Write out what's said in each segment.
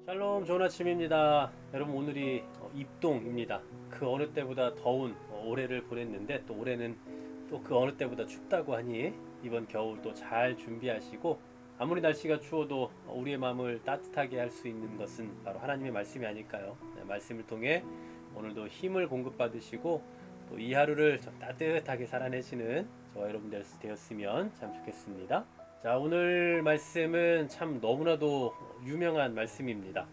샬롬, 좋은 아침입니다. 여러분, 오늘이 입동입니다. 그 어느 때보다 더운 올해를 보냈는데, 또 올해는 또 그 어느 때보다 춥다고 하니 이번 겨울 또 잘 준비하시고, 아무리 날씨가 추워도 우리의 마음을 따뜻하게 할 수 있는 것은 바로 하나님의 말씀이 아닐까요? 네, 말씀을 통해 오늘도 힘을 공급받으시고 또 이 하루를 좀 따뜻하게 살아내시는 저와 여러분들 되었으면 참 좋겠습니다. 자, 오늘 말씀은 참 너무나도 유명한 말씀입니다.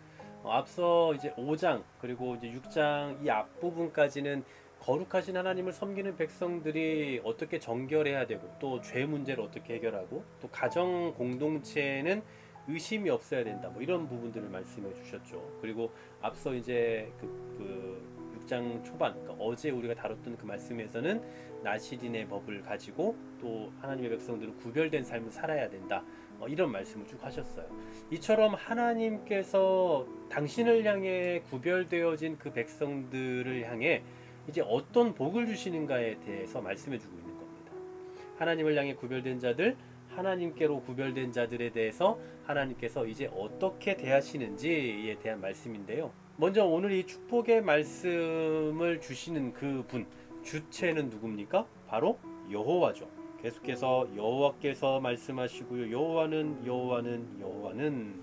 앞서 이제 5장 그리고 이제 6장 이 앞부분까지는 거룩하신 하나님을 섬기는 백성들이 어떻게 정결해야 되고 또 죄 문제를 어떻게 해결하고 또 가정 공동체는 의심이 없어야 된다, 뭐 이런 부분들을 말씀해 주셨죠. 그리고 앞서 이제 그 6장 초반, 그러니까 어제 우리가 다뤘던 그 말씀에서는 나시린의 법을 가지고 또 하나님의 백성들은 구별된 삶을 살아야 된다, 이런 말씀을 쭉 하셨어요. 이처럼 하나님께서 당신을 향해 구별되어진 그 백성들을 향해 이제 어떤 복을 주시는가에 대해서 말씀해 주고 있는 겁니다. 하나님을 향해 구별된 자들, 하나님께로 구별된 자들에 대해서 하나님께서 이제 어떻게 대하시는지에 대한 말씀인데요. 먼저 오늘 이 축복의 말씀을 주시는 그 분, 주체는 누굽니까? 바로 여호와죠. 계속해서 여호와께서 말씀하시고요. 여호와는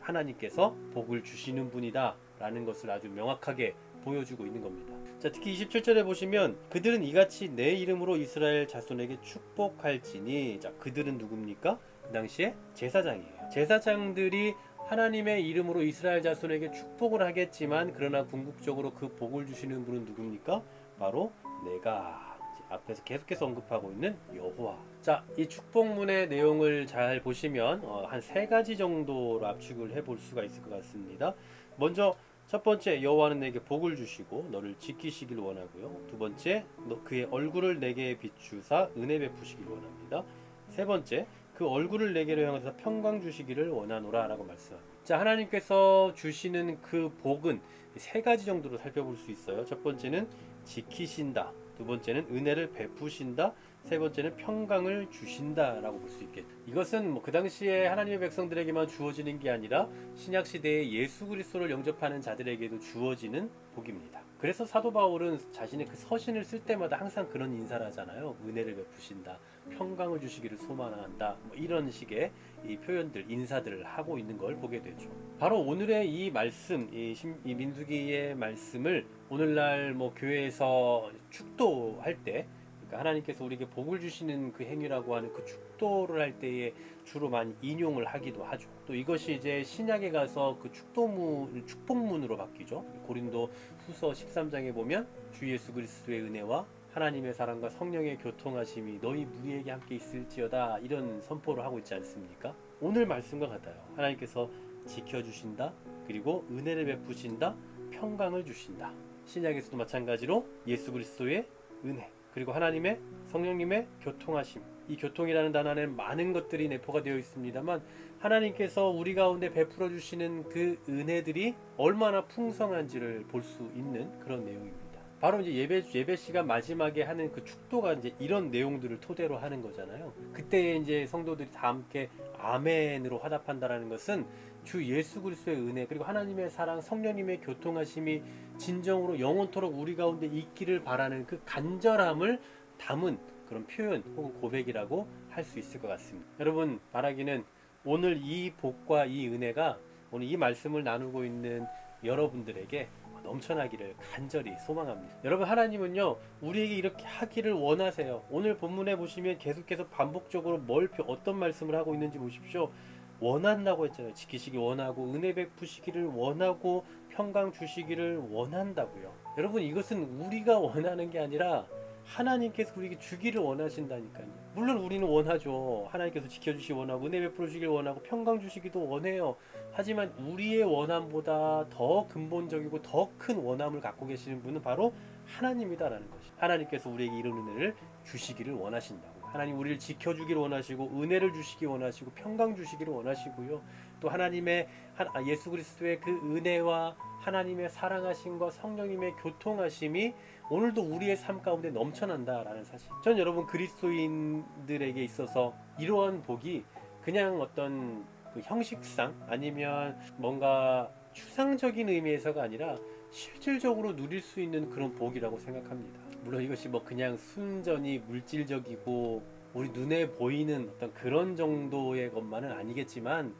하나님께서 복을 주시는 분이다 라는 것을 아주 명확하게 보여주고 있는 겁니다. 자, 특히 27절에 보시면 그들은 이같이 내 이름으로 이스라엘 자손에게 축복할지니, 자, 그들은 누굽니까? 그 당시에 제사장이에요. 제사장들이 하나님의 이름으로 이스라엘 자손에게 축복을 하겠지만, 그러나 궁극적으로 그 복을 주시는 분은 누굽니까? 바로 내가 앞에서 계속해서 언급하고 있는 여호와. 자, 이 축복문의 내용을 잘 보시면 한 세 가지 정도로 압축을 해볼 수가 있을 것 같습니다. 먼저 첫 번째, 여호와는 내게 복을 주시고 너를 지키시길 원하고요. 두 번째, 그의 얼굴을 내게 비추사 은혜 베푸시길 원합니다. 세 번째, 그 얼굴을 내게로 향해서 평강 주시기를 원하노라 라고 말씀합니다. 자, 하나님께서 주시는 그 복은 세 가지 정도로 살펴볼 수 있어요. 첫 번째는 지키신다, 두 번째는 은혜를 베푸신다, 세 번째는 평강을 주신다 라고 볼 수 있겠죠. 이것은 그 당시에 하나님의 백성들에게만 주어지는 게 아니라 신약시대에 예수 그리스도를 영접하는 자들에게도 주어지는 복입니다. 그래서 사도 바울은 자신의 그 서신을 쓸 때마다 항상 그런 인사를 하잖아요. 은혜를 베푸신다, 평강을 주시기를 소망한다, 뭐 이런 식의 이 표현들, 인사들을 하고 있는 걸 보게 되죠. 바로 오늘의 이 말씀, 이 민수기의 말씀을 오늘날 뭐 교회에서 축도할 때, 그러니까 하나님께서 우리에게 복을 주시는 그 행위라고 하는 그 축도를 할 때에 주로 많이 인용을 하기도 하죠. 또 이것이 이제 신약에 가서 그 축복문으로 바뀌죠. 고린도 후서 13장에 보면 주 예수 그리스도의 은혜와 하나님의 사랑과 성령의 교통하심이 너희 무리에게 함께 있을지어다, 이런 선포를 하고 있지 않습니까? 오늘 말씀과 같아요. 하나님께서 지켜주신다, 그리고 은혜를 베푸신다, 평강을 주신다. 신약에서도 마찬가지로 예수 그리스도의 은혜, 그리고 하나님의 성령님의 교통하심, 이 교통이라는 단어 안에 많은 것들이 내포가 되어 있습니다만, 하나님께서 우리 가운데 베풀어 주시는 그 은혜들이 얼마나 풍성한지를 볼 수 있는 그런 내용입니다. 바로 이제 예배 시간 마지막에 하는 그 축도가 이제 이런 내용들을 토대로 하는 거잖아요. 그때 이제 성도들이 다 함께 아멘으로 화답한다라는 것은 주 예수 그리스도의 은혜, 그리고 하나님의 사랑, 성령님의 교통하심이 진정으로 영원토록 우리 가운데 있기를 바라는 그 간절함을 담은 그런 표현 혹은 고백이라고 할 수 있을 것 같습니다. 여러분, 바라기는 오늘 이 복과 이 은혜가 오늘 이 말씀을 나누고 있는 여러분들에게 넘쳐나기를 간절히 소망합니다. 여러분, 하나님은요 우리에게 이렇게 하기를 원하세요. 오늘 본문에 보시면 계속해서 반복적으로 어떤 말씀을 하고 있는지 보십시오. 원한다고 했잖아요. 지키시기 원하고, 은혜 베푸시기를 원하고, 평강 주시기를 원한다고요. 여러분, 이것은 우리가 원하는 게 아니라 하나님께서 우리에게 주기를 원하신다니까요. 물론 우리는 원하죠. 하나님께서 지켜주시기 원하고, 은혜 베풀어 주시길 원하고, 평강 주시기도 원해요. 하지만 우리의 원함보다 더 근본적이고 더 큰 원함을 갖고 계시는 분은 바로 하나님이다라는 것이. 하나님께서 우리에게 이런 은혜를 주시기를 원하신다고. 하나님 우리를 지켜주기를 원하시고, 은혜를 주시기 원하시고, 평강 주시기를 원하시고요. 또 하나님의 예수 그리스도의 그 은혜와 하나님의 사랑하심과 성령님의 교통하심이 오늘도 우리의 삶 가운데 넘쳐난다라는 사실. 전 여러분, 그리스도인들에게 있어서 이러한 복이 그냥 어떤 그 형식상, 아니면 뭔가 추상적인 의미에서가 아니라 실질적으로 누릴 수 있는 그런 복이라고 생각합니다. 물론 이것이 뭐 그냥 순전히 물질적이고 우리 눈에 보이는 어떤 그런 정도의 것만은 아니겠지만,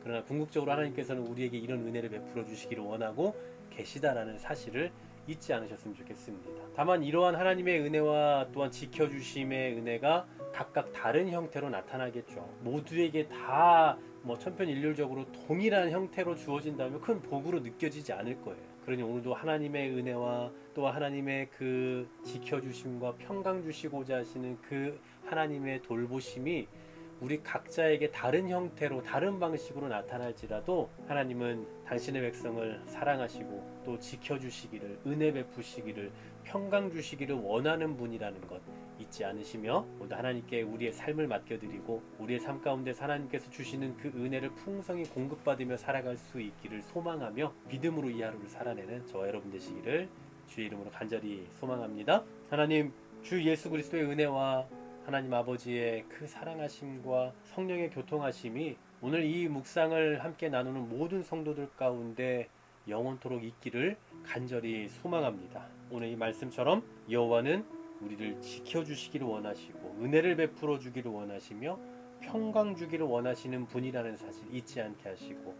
그러나 궁극적으로 하나님께서는 우리에게 이런 은혜를 베풀어 주시기를 원하고 계시다라는 사실을 잊지 않으셨으면 좋겠습니다. 다만 이러한 하나님의 은혜와 또한 지켜주심의 은혜가 각각 다른 형태로 나타나겠죠. 모두에게 다 뭐 천편일률적으로 동일한 형태로 주어진다면 큰 복으로 느껴지지 않을 거예요. 그러니 오늘도 하나님의 은혜와 또 하나님의 그 지켜주심과 평강 주시고자 하시는 그 하나님의 돌보심이 우리 각자에게 다른 형태로 다른 방식으로 나타날지라도 하나님은 당신의 백성을 사랑하시고 또 지켜주시기를, 은혜 베푸시기를, 평강 주시기를 원하는 분이라는 것 잊지 않으시며, 오늘 하나님께 우리의 삶을 맡겨드리고 우리의 삶 가운데 하나님께서 주시는 그 은혜를 풍성히 공급받으며 살아갈 수 있기를 소망하며 믿음으로 이 하루를 살아내는 저와 여러분 되시기를 주의 이름으로 간절히 소망합니다. 하나님, 주 예수 그리스도의 은혜와 하나님 아버지의 그 사랑하심과 성령의 교통하심이 오늘 이 묵상을 함께 나누는 모든 성도들 가운데 영원토록 있기를 간절히 소망합니다. 오늘 이 말씀처럼 여호와는 우리를 지켜주시기를 원하시고 은혜를 베풀어 주기를 원하시며 평강 주기를 원하시는 분이라는 사실 잊지 않게 하시고,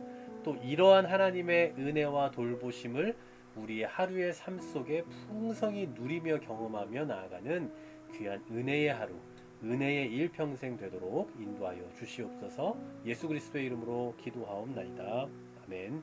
또 이러한 하나님의 은혜와 돌보심을 우리의 하루의 삶 속에 풍성히 누리며 경험하며 나아가는 귀한 은혜의 하루, 은혜의 일평생 되도록 인도하여 주시옵소서. 예수 그리스도의 이름으로 기도하옵나이다. 아멘.